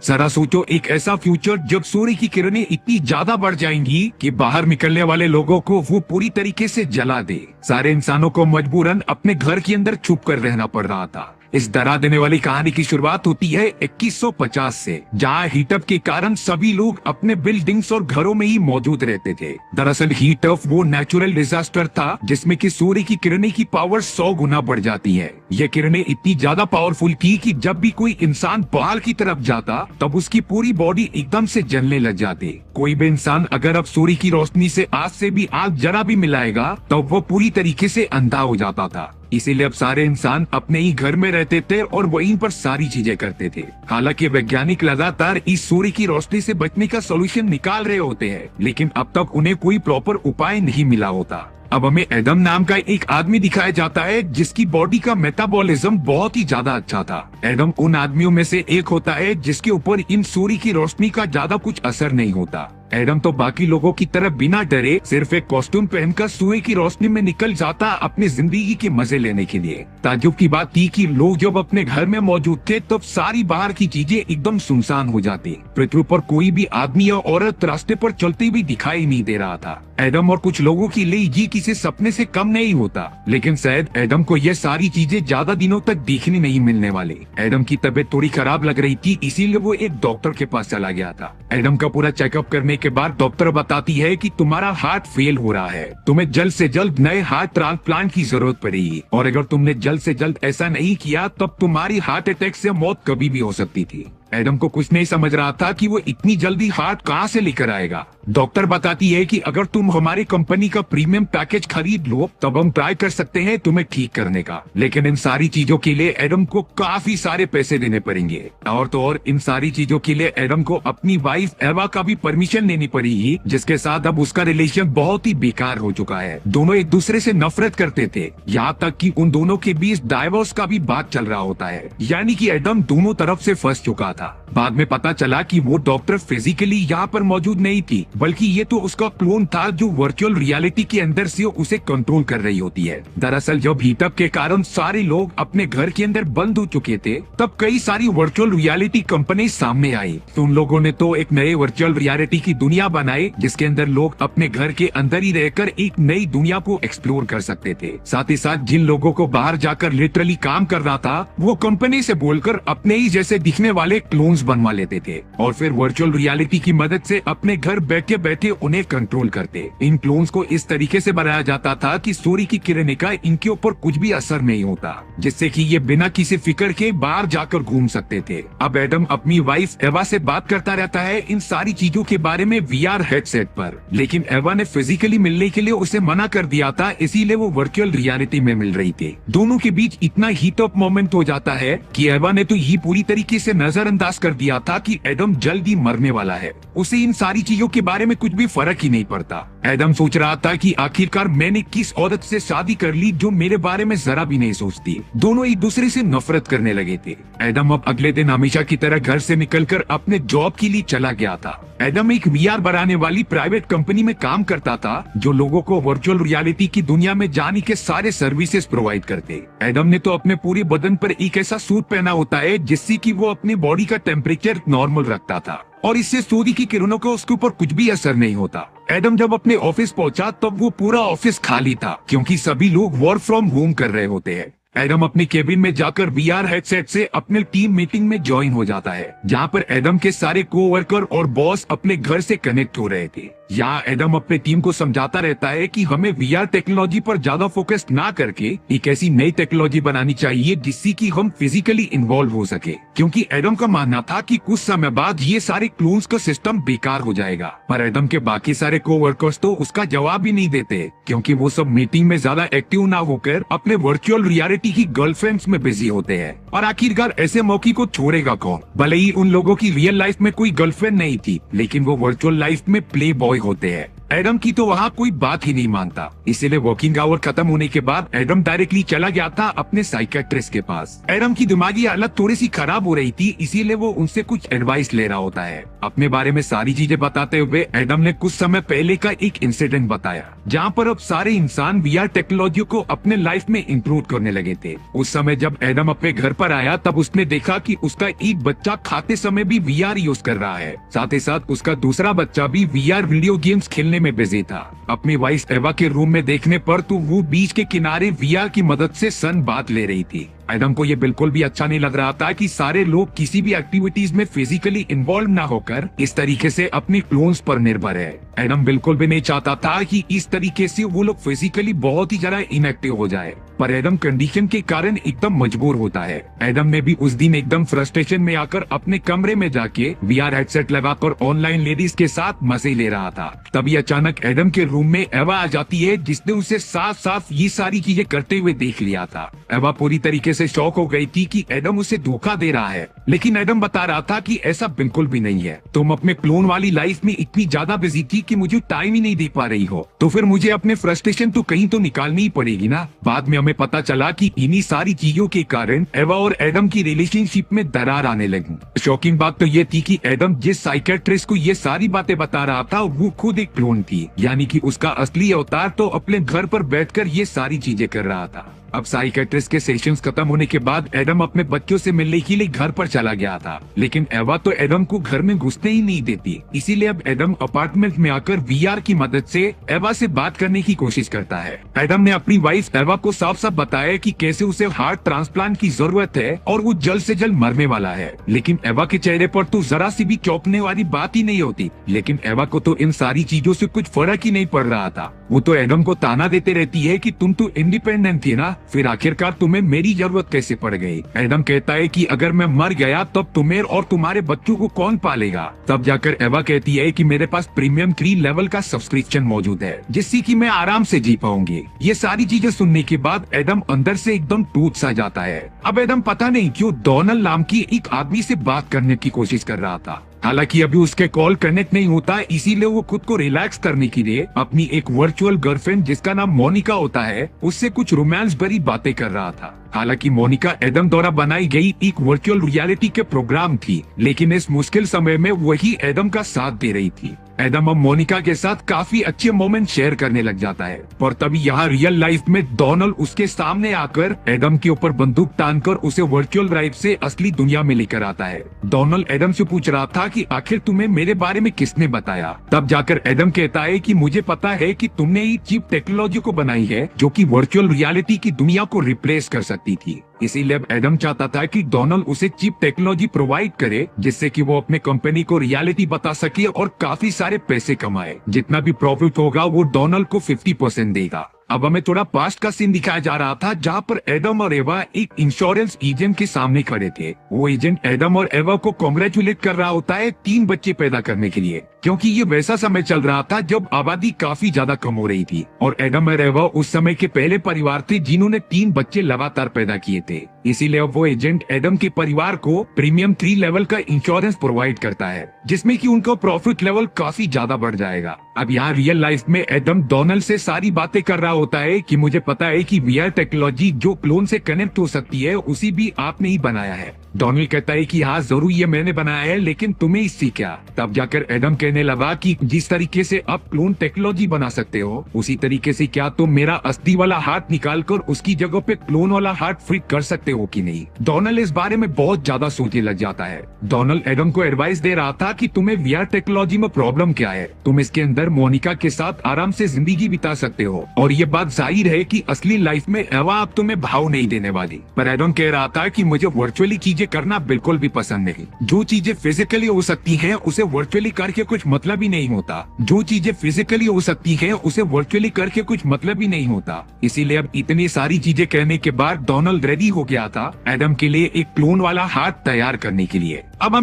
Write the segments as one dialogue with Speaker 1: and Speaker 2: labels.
Speaker 1: जरा सोचो, एक ऐसा फ्यूचर जब सूर्य की किरणें इतनी ज्यादा बढ़ जाएंगी कि बाहर निकलने वाले लोगों को वो पूरी तरीके से जला दे। सारे इंसानों को मजबूरन अपने घर के अंदर छुप कर रहना पड़ रहा था। इस डरा देने वाली कहानी की शुरुआत होती है 2150 से, जहाँ हीटअप के कारण सभी लोग अपने बिल्डिंग्स और घरों में ही मौजूद रहते थे। दरअसल हीटअप वो नेचुरल डिजास्टर था जिसमें कि सूर्य की किरणें की पावर 100 गुना बढ़ जाती है। ये किरणें इतनी ज्यादा पावरफुल थी कि जब भी कोई इंसान बाहर की तरफ जाता तब उसकी पूरी बॉडी एकदम से जलने लग जाती। कोई भी इंसान अगर अब सूर्य की रोशनी से आज से भी आग जरा भी मिलाएगा तो वो पूरी तरीके से अंधा हो जाता था। इसीलिए अब सारे इंसान अपने ही घर में रहते थे और वहीं पर सारी चीजें करते थे। हालांकि वैज्ञानिक लगातार इस सूर्य की रोशनी से बचने का सॉल्यूशन निकाल रहे होते हैं, लेकिन अब तक उन्हें कोई प्रॉपर उपाय नहीं मिला होता। अब हमें एडम नाम का एक आदमी दिखाया जाता है जिसकी बॉडी का मेटाबॉलिज्म बहुत ही ज्यादा अच्छा था। एडम उन आदमियों में से एक होता है जिसके ऊपर इन सूर्य की रोशनी का ज्यादा कुछ असर नहीं होता। एडम तो बाकी लोगों की तरह बिना डरे सिर्फ एक कॉस्ट्यूम पहनकर सूर्य की रोशनी में निकल जाता अपनी जिंदगी के मजे लेने के लिए। ताज्जुब की बात थी कि लोग जब अपने घर में मौजूद थे तब सारी बाहर की चीजें एकदम सुनसान हो जाती। पृथ्वी पर कोई भी आदमी या औरत रास्ते पर चलते हुए दिखाई नहीं दे रहा था। एडम और कुछ लोगों के लिए ये किसी सपने से कम नहीं होता, लेकिन शायद एडम को ये सारी चीजें ज्यादा दिनों तक देखने नहीं मिलने वाली। एडम की तबीयत थोड़ी खराब लग रही थी, इसीलिए वो एक डॉक्टर के पास चला गया था। एडम का पूरा चेकअप करने के बाद डॉक्टर बताती है कि तुम्हारा हार्ट फेल हो रहा है, तुम्हें जल्द से जल्द नए हार्ट ट्रांसप्लांट की जरूरत पड़ेगी, और अगर तुमने जल्द से जल्द ऐसा नहीं किया तब तुम्हारी हार्ट अटैक से मौत कभी भी हो सकती थी। एडम को कुछ नहीं समझ रहा था कि वो इतनी जल्दी हार्ट कहाँ से लेकर आएगा। डॉक्टर बताती है कि अगर तुम हमारी कंपनी का प्रीमियम पैकेज खरीद लो तब हम ट्राई कर सकते हैं तुम्हें ठीक करने का, लेकिन इन सारी चीजों के लिए एडम को काफी सारे पैसे देने पड़ेंगे। और तो और इन सारी चीजों के लिए एडम को अपनी वाइफ एवा का भी परमिशन लेनी पड़ेगी, जिसके साथ अब उसका रिलेशन बहुत ही बेकार हो चुका है। दोनों एक दूसरे से नफरत करते थे, यहाँ तक कि उन दोनों के बीच डाइवोर्स का भी बात चल रहा होता है, यानी कि एडम दोनों तरफ से फंस चुका था। बाद में पता चला कि वो डॉक्टर फिजिकली यहाँ पर मौजूद नहीं थी, बल्कि ये तो उसका क्लोन था जो वर्चुअल रियलिटी के अंदर से उसे कंट्रोल कर रही होती है। दरअसल जब हीटअप के कारण सारे लोग अपने घर के अंदर बंद हो चुके थे तब कई सारी वर्चुअल रियलिटी कंपनी सामने आई। तो उन लोगों ने तो एक नए वर्चुअल रियलिटी की दुनिया बनाई जिसके अंदर लोग अपने घर के अंदर ही रहकर एक नई दुनिया को एक्सप्लोर कर सकते थे। साथ ही साथ जिन लोगों को बाहर जाकर लिटरली काम करना था वो कंपनी से बोलकर अपने ही जैसे दिखने वाले क्लोन्स बनवा लेते थे और फिर वर्चुअल रियलिटी की मदद से अपने घर बैठे बैठे उन्हें कंट्रोल करते। इन क्लोन्स को इस तरीके से बनाया जाता था कि सूर्य की किरणें का इनके ऊपर कुछ भी असर नहीं होता, जिससे कि ये बिना किसी फिक्र के बाहर जाकर घूम सकते थे। अब एडम अपनी वाइफ एवा से बात करता रहता है इन सारी चीजों के बारे में वीआर हेडसेट पर, लेकिन एवा ने फिजिकली मिलने के लिए उसे मना कर दिया था, इसीलिए वो वर्चुअल रियलिटी में मिल रही थी। दोनों के बीच इतना हीट अप मोमेंट हो जाता है कि एवा ने तो ये पूरी तरीके से नजरअंदाज कर दिया था कि एडम जल्दी मरने वाला है। उसे इन सारी चीजों के बारे में कुछ भी फर्क ही नहीं पड़ता। एडम सोच रहा था कि आखिरकार मैंने किस औरत से शादी कर ली जो मेरे बारे में जरा भी नहीं सोचती। दोनों एक दूसरे से नफरत करने लगे थे। एडम अब अगले दिन हमेशा की तरह घर से निकलकर अपने जॉब के लिए चला गया था। एडम एक वीआर बनाने वाली प्राइवेट कंपनी में काम करता था जो लोगों को वर्चुअल रियलिटी की दुनिया में जाने के सारे सर्विसेज प्रोवाइड करते। एडम ने तो अपने पूरे बदन पर एक ऐसा सूट पहना होता है जिससे कि वो अपनी बॉडी का टेम्परेचर नॉर्मल रखता था और इससे सूर्य की किरणों का उसके ऊपर कुछ भी असर नहीं होता। एडम जब अपने ऑफिस पहुंचा तब वो पूरा ऑफिस खाली था क्योंकि सभी लोग वर्क फ्रॉम होम कर रहे होते हैं। एडम अपने केबिन में जाकर वीआर हेडसेट से अपने टीम मीटिंग में ज्वाइन हो जाता है, जहां पर एडम के सारे कोवर्कर और बॉस अपने घर से कनेक्ट हो रहे थे। यहाँ एडम अपने टीम को समझाता रहता है कि हमें वीआर टेक्नोलॉजी पर ज्यादा फोकस ना करके एक ऐसी नई टेक्नोलॉजी बनानी चाहिए जिससे कि हम फिजिकली इन्वॉल्व हो सके, क्योंकि एडम का मानना था कि कुछ समय बाद ये सारे क्लोन्स का सिस्टम बेकार हो जाएगा। पर एडम के बाकी सारे कोवर्कर्स तो उसका जवाब ही नहीं देते क्योंकि वो सब मीटिंग में ज्यादा एक्टिव ना होकर अपने वर्चुअल रियलिटी की गर्लफ्रेंड्स में बिजी होते हैं। और आखिरकार ऐसे मौके को छोड़ेगा कौन? भले ही उन लोगों की रियल लाइफ में कोई गर्लफ्रेंड नहीं थी, लेकिन वो वर्चुअल लाइफ में प्ले बॉय होते हैं। एडम की तो वहाँ कोई बात ही नहीं मानता, इसीलिए वर्किंग आवर खत्म होने के बाद एडम डायरेक्टली चला गया था अपने साइकियाट्रिस्ट के पास। एडम की दिमागी हालत थोड़ी सी खराब हो रही थी, इसीलिए वो उनसे कुछ एडवाइस ले रहा होता है। अपने बारे में सारी चीजें बताते हुए एडम ने कुछ समय पहले का एक इंसिडेंट बताया, जहाँ पर अब सारे इंसान वीआर टेक्नोलॉजी को अपने लाइफ में इंक्लूड करने लगे थे। उस समय जब एडम अपने घर पर आया तब उसने देखा कि उसका एक बच्चा खाते समय भी वीआर यूज कर रहा है, साथ ही साथ उसका दूसरा बच्चा भी वीआर वीडियो गेम्स खेलने में बिजी था। अपनी वाइफ एवा के रूम में देखने पर तो वो बीच के किनारे वीआर की मदद से सन बात ले रही थी। एडम को ये बिल्कुल भी अच्छा नहीं लग रहा था कि सारे लोग किसी भी एक्टिविटीज में फिजिकली इन्वॉल्व ना होकर इस तरीके से अपने क्लोन्स पर निर्भर है। एडम बिल्कुल भी नहीं चाहता था कि इस तरीके से वो लोग फिजिकली बहुत ही ज्यादा इनएक्टिव हो जाए, पर एडम कंडीशन के कारण एकदम मजबूर होता है। एडम ने भी उस दिन एकदम फ्रस्ट्रेशन में आकर अपने कमरे में जाके वीआर हेडसेट लगाकर ऑनलाइन लेडीज के साथ मजे ले रहा था। तभी अचानक एडम के रूम में एवा आ जाती है, जिसने उसे साफ साफ ये सारी चीजें करते हुए देख लिया था। एवा पूरी तरीके से शॉक हो गई थी कि एडम उसे धोखा दे रहा है, लेकिन एडम बता रहा था कि ऐसा बिल्कुल भी नहीं है। तुम अपने क्लोन वाली लाइफ में इतनी ज्यादा बिजी थी कि मुझे टाइम ही नहीं दे पा रही हो, तो फिर मुझे अपने फ्रस्ट्रेशन तो कहीं तो निकालनी ही पड़ेगी ना। बाद में हमें पता चला कि इन्हीं सारी चीजों के कारण एवा और एडम की रिलेशनशिप में दरार आने लगी। शॉकिंग बात तो ये थी कि एडम जिस साइकेट्रिस्ट को ये सारी बातें बता रहा था वो खुद एक क्लोन थी, यानी कि उसका असली अवतार तो अपने घर पर बैठकर ये सारी चीजें कर रहा था। अब साइकेट्रिस्ट के सेशंस खत्म होने के बाद एडम अपने बच्चों से मिलने के लिए घर पर चला गया था, लेकिन एवा तो एडम को घर में घुसने ही नहीं देती। इसीलिए अब एडम अपार्टमेंट में आकर वीआर की मदद से एवा से बात करने की कोशिश करता है। एडम ने अपनी वाइफ एवा को साफ साफ बताया कि कैसे उसे हार्ट ट्रांसप्लांट की जरूरत है और वो जल्द से जल्द मरने वाला है, लेकिन एवा के चेहरे पर तो जरा सी भी चौंकने वाली बात ही नहीं होती। लेकिन एवा को तो इन सारी चीजों से कुछ फर्क ही नहीं पड़ रहा था। वो तो एडम को ताना देते रहती है कि तुम तो इंडिपेंडेंट थी ना, फिर आखिरकार तुम्हें मेरी जरूरत कैसे पड़ गई। एडम कहता है कि अगर मैं मर गया तब तुम्हें और तुम्हारे बच्चों को कौन पालेगा। तब जाकर एवा कहती है कि मेरे पास प्रीमियम 3 लेवल का सब्सक्रिप्शन मौजूद है, जिससे कि मैं आराम से जी पाऊंगी। ये सारी चीजें सुनने के बाद एडम अंदर से एकदम टूट सा जाता है। अब एडम पता नहीं क्यों डोनाल्ड नाम की एक आदमी से बात करने की कोशिश कर रहा था। हालांकि अभी उसके कॉल कनेक्ट नहीं होता, इसीलिए वो खुद को रिलैक्स करने के लिए अपनी एक वर्चुअल गर्लफ्रेंड जिसका नाम मोनिका होता है उससे कुछ रोमांस भरी बातें कर रहा था। हालांकि मोनिका एडम द्वारा बनाई गई एक वर्चुअल रियलिटी के प्रोग्राम थी, लेकिन इस मुश्किल समय में वही एडम का साथ दे रही थी। एडम अब मोनिका के साथ काफी अच्छे मोमेंट शेयर करने लग जाता है, पर तभी यहाँ रियल लाइफ में डोनाल्ड उसके सामने आकर एडम के ऊपर बंदूक तानकर उसे वर्चुअल लाइफ से असली दुनिया में लेकर आता है। डोनाल्ड एडम से पूछ रहा था कि आखिर तुम्हें मेरे बारे में किसने बताया। तब जाकर एडम कहता है कि मुझे पता है कि तुमने ही चिप टेक्नोलॉजी को बनाई है जो कि वर्चुअल रियलिटी की दुनिया को रिप्लेस कर सकती थी। इसीलिए अब एडम चाहता था कि डोनाल्ड उसे चिप टेक्नोलॉजी प्रोवाइड करे, जिससे कि वो अपने कंपनी को रियलिटी बता सके और काफी सारे पैसे कमाए। जितना भी प्रॉफिट होगा वो डोनाल्ड को 50% देगा। अब हमें थोड़ा पास्ट का सीन दिखाया जा रहा था, जहाँ पर एडम और एवा एक इंश्योरेंस एजेंट के सामने खड़े थे। वो एजेंट एडम और एवा को कॉन्ग्रेचुलेट कर रहा होता है 3 बच्चे पैदा करने के लिए, क्योंकि ये वैसा समय चल रहा था जब आबादी काफी ज्यादा कम हो रही थी और एडम और एवा उस समय के पहले परिवार थे जिन्होंने 3 बच्चे लगातार पैदा किए थे। इसीलिए अब वो एजेंट एडम के परिवार को प्रीमियम 3 लेवल का इंश्योरेंस प्रोवाइड करता है, जिसमें कि उनका प्रॉफिट लेवल काफी ज्यादा बढ़ जाएगा। अब यहाँ रियल लाइफ में एडम डोनाल्ड से सारी बातें कर रहा होता है कि मुझे पता है कि वीआर टेक्नोलॉजी जो क्लोन से कनेक्ट हो सकती है उसी भी आपने ही बनाया है। डोनाल्ड कहता है कि हाँ जरूर ये मैंने बनाया है, लेकिन तुम्हें इससे क्या। तब जाकर एडम कहने लगा कि जिस तरीके से आप क्लोन टेक्नोलॉजी बना सकते हो उसी तरीके से क्या तुम मेरा असली वाला हाथ निकाल कर उसकी जगह पे क्लोन वाला हाथ फिट कर सकते हो कि नहीं। डोनाल्ड इस बारे में बहुत ज्यादा सोचने लग जाता है। डोनाल्ड एडम को एडवाइस दे रहा था कि तुम्हें वीआर टेक्नोलॉजी में प्रॉब्लम क्या है, तुम इसके अंदर मोनिका के साथ आराम से जिंदगी बिता सकते हो और ये बात जाहिर है कि असली लाइफ में एवा अब तुम्हें भाव नहीं देने वाली। पर एडम कह रहा था कि मुझे वर्चुअली चीजें करना बिल्कुल भी पसंद नहीं। जो चीजें फिजिकली हो सकती हैं उसे वर्चुअली करके कुछ मतलब ही नहीं होता। जो चीजें फिजिकली हो सकती हैं उसे वर्चुअली करके कुछ मतलब ही नहीं होता। इसीलिए अब इतनी सारी चीजें कहने के बाद डोनाल्ड रेडी हो गया था एडम के लिए एक क्लोन वाला हाथ तैयार करने के लिए। अब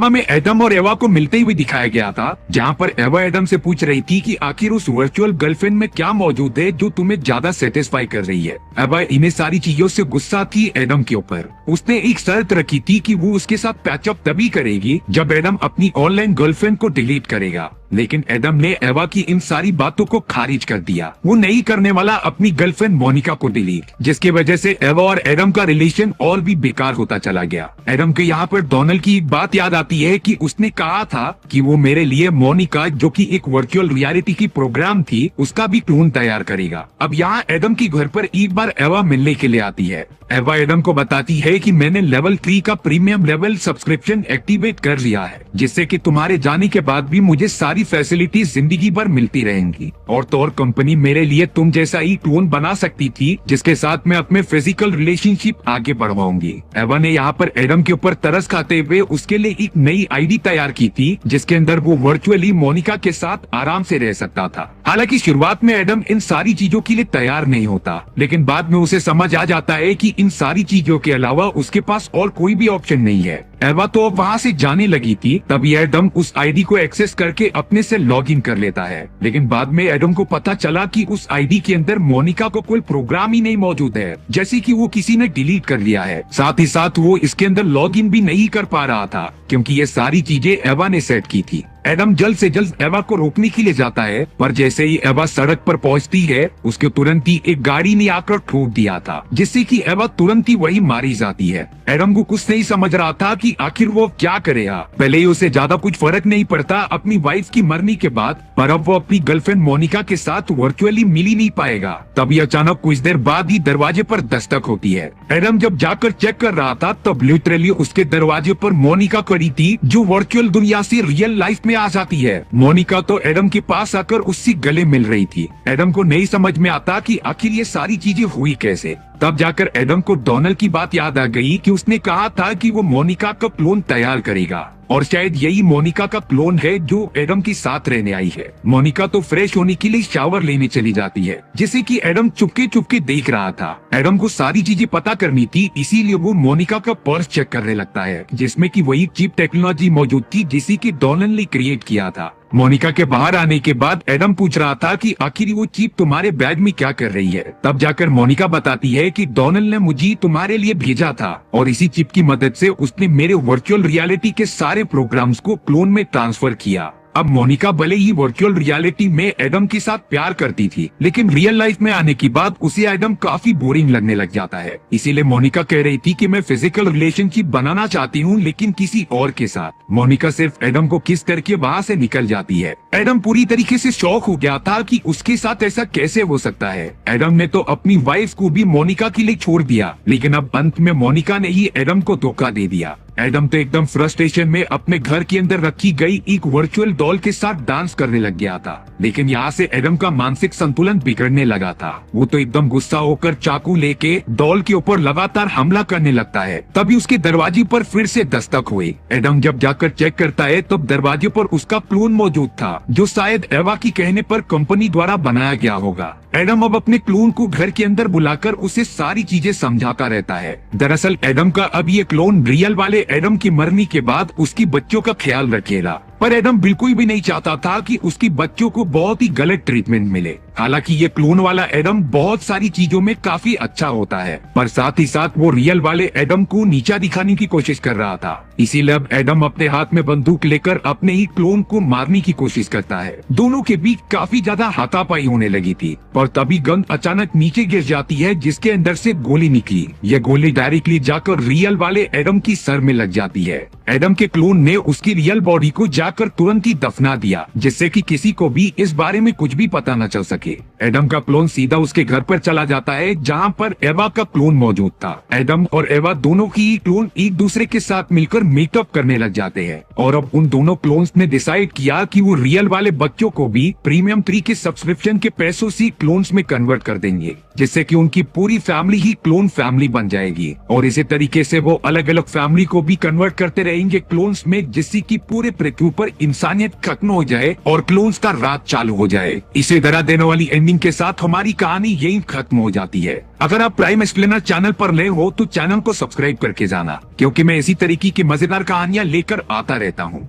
Speaker 1: हमें एडम और एवा को मिलते हुए दिखाया गया था, जहाँ पर एवा एडम से पूछ रही थी कि आखिर उस वर्चुअल गर्लफ्रेंड में क्या मौजूद है जो तुम्हें ज्यादा सेटिस्फाई कर रही है। एवा इन्हें सारी चीजों से गुस्सा थी एडम के ऊपर। उसने एक शर्त रखी थी कि वो उसके साथ पैचअप तभी करेगी जब एडम अपनी ऑनलाइन गर्लफ्रेंड को डिलीट करेगा। लेकिन एडम ने एवा की इन सारी बातों को खारिज कर दिया। वो नहीं करने वाला अपनी गर्लफ्रेंड मोनिका को डिलीट, जिसकी वजह से एवा और एडम का रिलेशन और भी बेकार होता चला गया। एडम के यहाँ पर डोनाल्ड की एक बात याद आती है कि उसने कहा था कि वो मेरे लिए मोनिका, जो कि एक वर्चुअल रियलिटी की प्रोग्राम थी, उसका भी क्लोन तैयार करेगा। अब यहाँ एडम की घर पर एक बार एवा मिलने के लिए आती है। एवा एडम को बताती है कि मैंने लेवल 3 का प्रीमियम लेवल सब्सक्रिप्शन एक्टिवेट कर लिया है, जिससे कि तुम्हारे जाने के बाद भी मुझे सारी फैसिलिटीज जिंदगी भर मिलती रहेंगी। और तो और कंपनी मेरे लिए तुम जैसा ही क्लोन बना सकती थी, जिसके साथ मैं अपने फिजिकल रिलेशनशिप आगे बढ़वाऊंगी। एवा ने यहाँ पर एडम के ऊपर तरस खाते हुए उसके लिए एक नई आईडी तैयार की थी, जिसके अंदर वो वर्चुअली मोनिका के साथ आराम से रह सकता था। हालांकि शुरुआत में एडम इन सारी चीजों के लिए तैयार नहीं होता, लेकिन बाद में उसे समझ आ जाता है कि इन सारी चीजों के अलावा उसके पास और कोई भी ऑप्शन नहीं है। एवा तो अब वहाँ से जाने लगी थी, तभी एडम उस आईडी को एक्सेस करके अपने से लॉगिन कर लेता है। लेकिन बाद में एडम को पता चला कि उस आईडी के अंदर मोनिका को कोई प्रोग्राम ही नहीं मौजूद है, जैसे कि वो किसी ने डिलीट कर लिया है। साथ ही साथ वो इसके अंदर लॉगिन भी नहीं कर पा रहा था, क्योंकि ये सारी चीजें एवा ने सेट की थी। एडम जल्द से जल्द एवा को रोकने के लिए जाता है, पर जैसे ही एवा सड़क पर पहुंचती है, उसके तुरंत ही एक गाड़ी ने आकर ठोक दिया था, जिससे कि एवा तुरंत ही वही मारी जाती है। एडम को कुछ नहीं समझ रहा था कि आखिर वो क्या करेगा। पहले ही उसे ज्यादा कुछ फर्क नहीं पड़ता अपनी वाइफ की मरने के बाद, पर अब वो अपनी गर्लफ्रेंड मोनिका के साथ वर्चुअली मिल ही नहीं पाएगा। तभी अचानक कुछ देर बाद ही दरवाजे पर दस्तक होती है। एडम जब जाकर चेक कर रहा था, तब लिटरली उसके दरवाजे पर मोनिका खड़ी थी, जो वर्चुअल दुनिया से रियल लाइफ में आ जाती है। मोनिका तो एडम के पास आकर उससे गले मिल रही थी। एडम को नहीं समझ में आता कि आखिर ये सारी चीजें हुई कैसे। तब जाकर एडम को डोनाल्ड की बात याद आ गई कि उसने कहा था कि वो मोनिका का क्लोन तैयार करेगा, और शायद यही मोनिका का क्लोन है जो एडम के साथ रहने आई है। मोनिका तो फ्रेश होने के लिए शावर लेने चली जाती है, जिसे कि एडम चुपके चुपके देख रहा था। एडम को सारी चीजें पता करनी थी, इसीलिए वो मोनिका का पर्स चेक करने लगता है, जिसमें कि वही चीप टेक्नोलॉजी मौजूद थी जिसे कि डोनाल्ड ने क्रिएट किया था। मोनिका के बाहर आने के बाद एडम पूछ रहा था कि आखिर वो चिप तुम्हारे बैग में क्या कर रही है। तब जाकर मोनिका बताती है कि डोनाल्ड ने मुझे तुम्हारे लिए भेजा था, और इसी चिप की मदद से उसने मेरे वर्चुअल रियलिटी के सारे प्रोग्राम्स को क्लोन में ट्रांसफर किया। अब मोनिका भले ही वर्चुअल रियलिटी में एडम के साथ प्यार करती थी, लेकिन रियल लाइफ में आने के बाद उसे एडम काफी बोरिंग लगने लग जाता है। इसीलिए मोनिका कह रही थी कि मैं फिजिकल रिलेशनशिप बनाना चाहती हूँ, लेकिन किसी और के साथ। मोनिका सिर्फ एडम को किस करके वहाँ से निकल जाती है। एडम पूरी तरीके से शॉक हो गया था कि उसके साथ ऐसा कैसे हो सकता है। एडम ने तो अपनी वाइफ को भी मोनिका के लिए छोड़ दिया, लेकिन अब अंत में मोनिका ने ही एडम को धोखा दे दिया। एडम तो एकदम फ्रस्ट्रेशन में अपने घर के अंदर रखी गई एक वर्चुअल डॉल के साथ डांस करने लग गया था, लेकिन यहाँ से एडम का मानसिक संतुलन बिगड़ने लगा था। वो तो एकदम गुस्सा होकर चाकू लेके डॉल के ऊपर लगातार हमला करने लगता है। तभी उसके दरवाजे पर फिर से दस्तक हुई। एडम जब जाकर चेक करता है, तब दरवाजे पर उसका क्लोन मौजूद था, जो शायद एवा की कहने पर कंपनी द्वारा बनाया गया होगा। एडम अब अपने क्लोन को घर के अंदर बुलाकर उसे सारी चीजें समझाता रहता है। दरअसल एडम का अब ये क्लोन रियल वाले एडम की मरने के बाद उसकी बच्चों का ख्याल रखेगा, पर एडम बिल्कुल भी नहीं चाहता था कि उसकी बच्चों को बहुत ही गलत ट्रीटमेंट मिले। हालांकि ये क्लोन वाला एडम बहुत सारी चीजों में काफी अच्छा होता है, पर साथ ही साथ वो रियल वाले एडम को नीचा दिखाने की कोशिश कर रहा था। इसीलिए अब एडम अपने हाथ में बंदूक लेकर अपने ही क्लोन को मारने की कोशिश करता है। दोनों के बीच काफी ज्यादा हाथापाई होने लगी थी, पर तभी गन अचानक नीचे गिर जाती है, जिसके अंदर से गोली निकली। यह गोली डायरेक्टली जाकर रियल वाले एडम की सर में लग जाती है। एडम के क्लोन ने उसकी रियल बॉडी को जाकर तुरंत ही दफना दिया, जिससे कि किसी को भी इस बारे में कुछ भी पता न चल सके। एडम का क्लोन सीधा उसके घर पर चला जाता है, जहां पर एवा का क्लोन मौजूद था। एडम और एवा दोनों की क्लोन एक दूसरे के साथ मिलकर मेकअप करने लग जाते हैं, और अब उन दोनों क्लोन्स ने डिसाइड किया कि वो रियल वाले बच्चों को भी प्रीमियम 3 के सब्सक्रिप्शन के पैसों से क्लोन्स में कन्वर्ट कर देंगे, जिससे कि उनकी पूरी फैमिली ही क्लोन फैमिली बन जाएगी। और इसी तरीके से वो अलग अलग फैमिली को भी कन्वर्ट करते रहेंगे क्लोन्स में, जिससे कि पूरे पृथ्वी पर इंसानियत खत्म हो जाए और क्लोन्स का राज चालू हो जाए। इसे डरा देने वाली एंडिंग के साथ हमारी कहानी यही खत्म हो जाती है। अगर आप प्राइम एक्सप्लेनर चैनल पर नए हो तो चैनल को सब्सक्राइब करके जाना, क्योंकि मैं इसी तरीके की मजेदार कहानियां लेकर आता रहता हूँ।